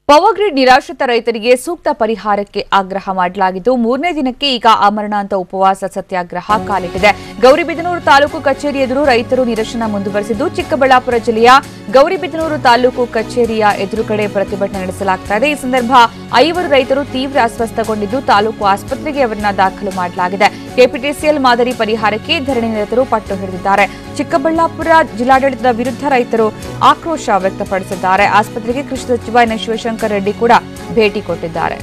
Power grid ನಿರಾಶ್ರಿತ ರೈತರಿಗೆ ಸೂಕ್ತ ಪರಿಹಾರಕ್ಕೆ ಆಗ್ರಹ ಮಾಡಲಾಗಿದ್ದು ಮೂರನೇ ದಿನಕ್ಕೆ ಈಗ ಅಮರಣಾಂತ ಉಪವಾಸ ಸತ್ಯಾಗ್ರಹ ಕಾಲಿಟ್ಟಿದೆ. ಗೌರಿಬಿದನೂರು ತಾಲೂಕು ಕಚೇರಿ ಎದುರು ರೈತರು ನಿರಶನ ಮುಂದುವರೆಸಿದ್ದು ಚಿಕ್ಕಬಳ್ಳಾಪುರ ಜಿಲ್ಲೆಯ ಗೌರಿಬಿದನೂರು ತಾಲೂಕು ಕಚೇರಿಯ ಎದುರುಗಡೆ ಪ್ರತಿಭಟನೆ ನಡೆಸಲಾಗುತ್ತಿದೆ. ಈ ಸಂದರ್ಭ 5 ರೈತರು ತೀವ್ರ ಅಸ್ವಸ್ಥಗೊಂಡಿದ್ದು ತಾಲೂಕು ಆಸ್ಪತ್ರೆಗೆ ಅವರನ್ನು ದಾಖಲು ಮಾಡಲಾಗಿದೆ. ಕೆಪಿಟಿಸಿಎಲ್ ಮಾದರಿ ಪರಿಹಾರಕ್ಕೆ ಧರಣಿ ನಿರತರು ಪಟ್ಟು ಹಿಡಿದಿದ್ದಾರೆ. ಚಿಕ್ಕಬಳ್ಳಾಪುರ ಜಿಲ್ಲಾಡಳಿತದ ವಿರುದ್ಧ ರೈತರು ಆಕ್ರೋಶ ವ್ಯಕ್ತಪಡಿಸಿದ್ದಾರೆ. ಆಸ್ಪತ್ರೆಗೆ ಕೃಷಿ ಸಚಿವ ಎನ್ ಶಿವಶಂಕರ್ ರೆಡ್ಡಿ ಕೂಡ ಭೇಟಿ ಕೊಟ್ಟಿದ್ದಾರೆ.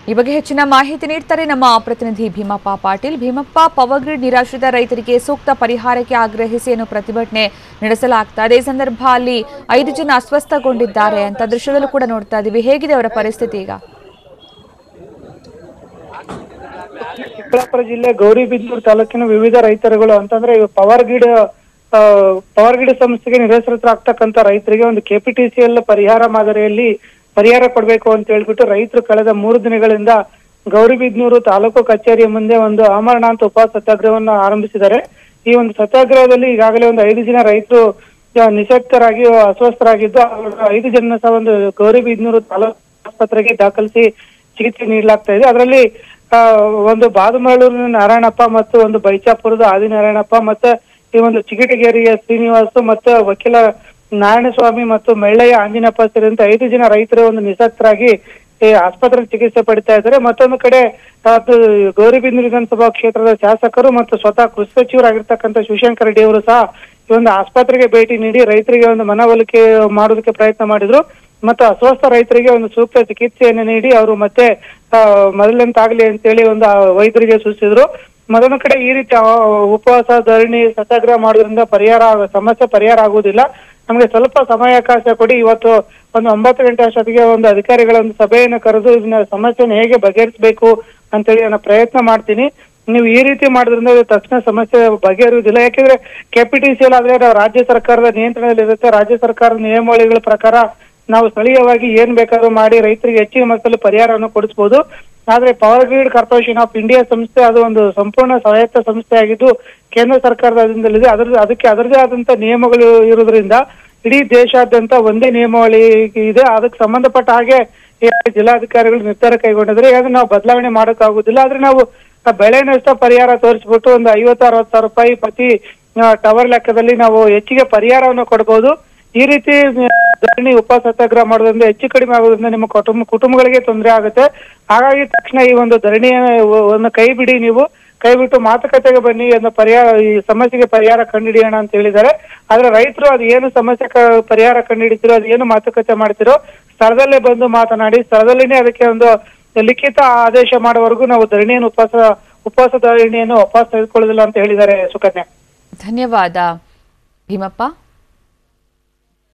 ಈ ಬಗ್ಗೆ ಹೆಚ್ಚಿನ ಮಾಹಿತಿ ನೀಡುತ್ತಾರೆ ನಮ್ಮ ಪ್ರತಿನಿಧಿ ಭೀಮಪ್ಪ ಪಾಟೀಲ್. ಭೀಮಪ್ಪ, ಪವರ್ ಗ್ರಿಡ್ ನಿರಾಶ್ರಿತ ರೈತರಿಗೆ ಸೂಕ್ತ ಪರಿಹಾರಕ್ಕೆ ಆಗ್ರಹಿಸಿ ಪ್ರತಿಭಟನೆ ನಡೆಸಲಾಗ್ತಾ ಇದೆ. ಈ ಸಂದರ್ಭ ಅಲ್ಲಿ 5 ಜನ ಅಸ್ವಸ್ಥಗೊಂಡಿದ್ದಾರೆ ಅಂತ ದೃಶ್ಯದಲ್ಲೂ ಕೂಡ ನೋಡ್ತಾ ಇದ್ದೀವಿ. ಹೇಗಿದೆ ಅವರ ಪರಿಸ್ಥಿತಿ ಈಗ? ಚಿಕ್ಕಬಳ್ಳಾಪುರ ಜಿಲ್ಲೆ ಗೌರಿಬಿದನೂರು ತಾಲೂಕಿನ ವಿವಿಧ ರೈತರುಗಳು ಅಂತಂದ್ರೆ ಪವರ್ ಗ್ರಿಡ್ ಸಂಸ್ಥೆಗೆ ನಿರಾಶ್ರಿತರಾಗ್ತಕ್ಕಂಥ ರೈತರಿಗೆ ಒಂದು ಕೆಪಿಟಿಸಿಎಲ್ ಪರಿಹಾರ ಮಾದರಿಯಲ್ಲಿ ಪರಿಹಾರ ಕೊಡಬೇಕು ಅಂತ ಹೇಳ್ಬಿಟ್ಟು ರೈತರು ಕಳೆದ 3 ದಿನಗಳಿಂದ ಗೌರಿಬಿದನೂರು ತಾಲೂಕು ಕಚೇರಿಯ ಮುಂದೆ ಒಂದು ಅಮರಣಾಂತ ಉಪವಾಸ ಸತ್ಯಾಗ್ರಹವನ್ನು ಆರಂಭಿಸಿದ್ದಾರೆ. ಈ ಒಂದು ಸತ್ಯಾಗ್ರಹದಲ್ಲಿ ಈಗಾಗಲೇ ಒಂದು 5 ಜನ ರೈತರು ನಿಶಕ್ತರಾಗಿ ಅಸ್ವಸ್ಥರಾಗಿದ್ದು 5 ಜನ ಸಹ ಒಂದು ಗೌರಿಬಿದನೂರು ತಾಲೂಕು ಆಸ್ಪತ್ರೆಗೆ ದಾಖಲಿಸಿ ಚಿಕಿತ್ಸೆ ನೀಡಲಾಗ್ತಾ ಇದೆ. ಅದರಲ್ಲಿ ಒಂದು ಬಾದುಮಳೂರಿನ ನಾರಾಯಣಪ್ಪ ಮತ್ತು ಒಂದು ಬೈಚಾಪುರದ ಆದಿನಾರಾಯಣಪ್ಪ ಮತ್ತೆ ಈ ಒಂದು ಚಿಗಟಗೇರಿಯ ಶ್ರೀನಿವಾಸ್ ಮತ್ತು ವಕೀಲ ನಾರಾಯಣಸ್ವಾಮಿ ಮತ್ತು ಮೆಳ್ಳಯ್ಯ ಆಂಜನಪ್ಪ ಸೇರಿದಂತೆ 5 ಜನ ರೈತರು ಒಂದು ನಿಶಕ್ತರಾಗಿ ಆಸ್ಪತ್ರೆಗೆ ಚಿಕಿತ್ಸೆ ಪಡಿತಾ ಇದ್ದಾರೆ. ಮತ್ತೊಂದು ಕಡೆ ಗೌರಿಬಿದನೂರು ವಿಧಾನಸಭಾ ಕ್ಷೇತ್ರದ ಶಾಸಕರು ಮತ್ತು ಸ್ವತಃ ಕೃಷಿ ಸಚಿವರಾಗಿರ್ತಕ್ಕಂಥ ಶಿವಶಂಕರ್ ರೆಡ್ಡಿ ಅವರು ಸಹ ಈ ಒಂದು ಆಸ್ಪತ್ರೆಗೆ ಭೇಟಿ ನೀಡಿ ರೈತರಿಗೆ ಒಂದು ಮನವೊಲಿಕೆ ಮಾಡೋದಕ್ಕೆ ಪ್ರಯತ್ನ ಮಾಡಿದ್ರು ಮತ್ತು ಅಸ್ವಸ್ಥ ರೈತರಿಗೆ ಒಂದು ಸೂಕ್ತ ಚಿಕಿತ್ಸೆಯನ್ನು ನೀಡಿ ಅವರು ಮತ್ತೆ ಮೊದಲಂತಾಗ್ಲಿ ಅಂತೇಳಿ ಒಂದು ವೈದ್ಯರಿಗೆ ಸೂಚಿಸಿದ್ರು. ಮತ್ತೊಂದು ಕಡೆ ಈ ರೀತಿ ಉಪವಾಸ ಧರಣಿ ಸತ್ಯಾಗ್ರಹ ಮಾಡೋದ್ರಿಂದ ಸಮಸ್ಯೆ ಪರಿಹಾರ ಆಗುವುದಿಲ್ಲ, ನಮಗೆ ಸ್ವಲ್ಪ ಸಮಯಾವಕಾಶ ಕೊಡಿ, ಇವತ್ತು ಒಂದು 9 ಗಂಟೆ ಅಷ್ಟೊತ್ತಿಗೆ ಒಂದು ಅಧಿಕಾರಿಗಳ ಒಂದು ಸಭೆಯನ್ನು ಕರೆದು ಇದನ್ನ ಸಮಸ್ಯೆಯನ್ನು ಹೇಗೆ ಬಗೆಹರಿಸಬೇಕು ಅಂತೇಳಿ ನಾನು ಪ್ರಯತ್ನ ಮಾಡ್ತೀನಿ. ನೀವು ಈ ರೀತಿ ಮಾಡೋದ್ರಿಂದ ತಕ್ಷಣ ಸಮಸ್ಯೆ ಬಗೆಹರುವುದಿಲ್ಲ. ಯಾಕೆಂದ್ರೆ ಕೆಪಿಟಿಸಿಎಲ್ ಆದ್ರೆ ನಾವು ರಾಜ್ಯ ಸರ್ಕಾರದ ನಿಯಂತ್ರಣದಲ್ಲಿರುತ್ತೆ. ರಾಜ್ಯ ಸರ್ಕಾರದ ನಿಯಮಾವಳಿಗಳ ಪ್ರಕಾರ ನಾವು ಸ್ಥಳೀಯವಾಗಿ ಏನ್ ಬೇಕಾದ್ರೂ ಮಾಡಿ ರೈತರಿಗೆ ಹೆಚ್ಚಿನ ಮೊತ್ತದಲ್ಲಿ ಪರಿಹಾರವನ್ನು ಕೊಡಿಸಬಹುದು. ಆದ್ರೆ power grid corporation of India ಸಂಸ್ಥೆ ಅದು ಒಂದು ಸಂಪೂರ್ಣ ಸ್ವಾಯತ್ತ ಸಂಸ್ಥೆ ಆಗಿದ್ದು ಕೇಂದ್ರ ಸರ್ಕಾರದ ಅಧೀನದಲ್ಲಿದೆ. ಅದಕ್ಕೆ ಅದರದೇ ಆದಂತ ನಿಯಮಗಳು ಇರುವುದರಿಂದ ಇಡೀ ದೇಶಾದ್ಯಂತ ಒಂದೇ ನಿಯಮಾವಳಿ ಇದೆ. ಅದಕ್ಕೆ ಸಂಬಂಧಪಟ್ಟ ಹಾಗೆ ಜಿಲ್ಲಾಧಿಕಾರಿಗಳು ನಿರ್ಧಾರ ಕೈಗೊಂಡಿದ್ರೆ ಯಾಕಂದ್ರೆ ನಾವು ಬದಲಾವಣೆ ಮಾಡೋಕ್ಕಾಗುದಿಲ್ಲ. ಆದ್ರೆ ನಾವು ಬೆಳೆ ನಷ್ಟ ಪರಿಹಾರ ತೋರಿಸ್ಬಿಟ್ಟು ಒಂದು 50-60 ಸಾವಿರ ರೂಪಾಯಿ ಪ್ರತಿ ಟವರ್ ಲೆಕ್ಕದಲ್ಲಿ ನಾವು ಹೆಚ್ಚಿಗೆ ಪರಿಹಾರವನ್ನು ಕೊಡಬಹುದು. ಈ ರೀತಿ ಧರಣಿ ಉಪವಾಸ ಸತ್ಯಾಗ್ರಹ ಮಾಡೋದ್ರಿಂದ ಹೆಚ್ಚು ಕಡಿಮೆ ಆಗೋದ್ರಿಂದ ನಿಮ್ಮ ಕುಟುಂಬಗಳಿಗೆ ತೊಂದರೆ ಆಗುತ್ತೆ. ಹಾಗಾಗಿ ತಕ್ಷಣ ಈ ಒಂದು ಧರಣಿಯನ್ನು ಕೈ ಬಿಡಿ, ನೀವು ಕೈ ಬಿಟ್ಟು ಮಾತುಕತೆಗೆ ಬನ್ನಿ, ಈ ಸಮಸ್ಯೆಗೆ ಪರಿಹಾರ ಕಂಡುಹಿಡಿಯೋಣ ಅಂತ ಹೇಳಿದ್ದಾರೆ. ಆದ್ರೆ ರೈತರು ಅದು ಏನು ಸಮಸ್ಯೆ ಪರಿಹಾರ ಕಂಡುಹಿಡಿತಿರೋ ಅದು ಏನು ಮಾತುಕತೆ ಮಾಡ್ತಿರೋ ಸ್ಥಳದಲ್ಲೇ ಬಂದು ಮಾತನಾಡಿ ಸ್ಥಳದಲ್ಲಿನೇ ಅದಕ್ಕೆ ಒಂದು ಲಿಖಿತ ಆದೇಶ ಮಾಡುವವರೆಗೂ ನಾವು ಧರಣಿಯನ್ನು ಉಪವಾಸ ಧರಣಿಯನ್ನು ವಾಪಸ್ ತೆಗೆದುಕೊಳ್ಳೋದಿಲ್ಲ ಅಂತ ಹೇಳಿದ್ದಾರೆ. ಸುಕನ್ಯಾ, ಧನ್ಯವಾದ ಭೀಮಪ್ಪ.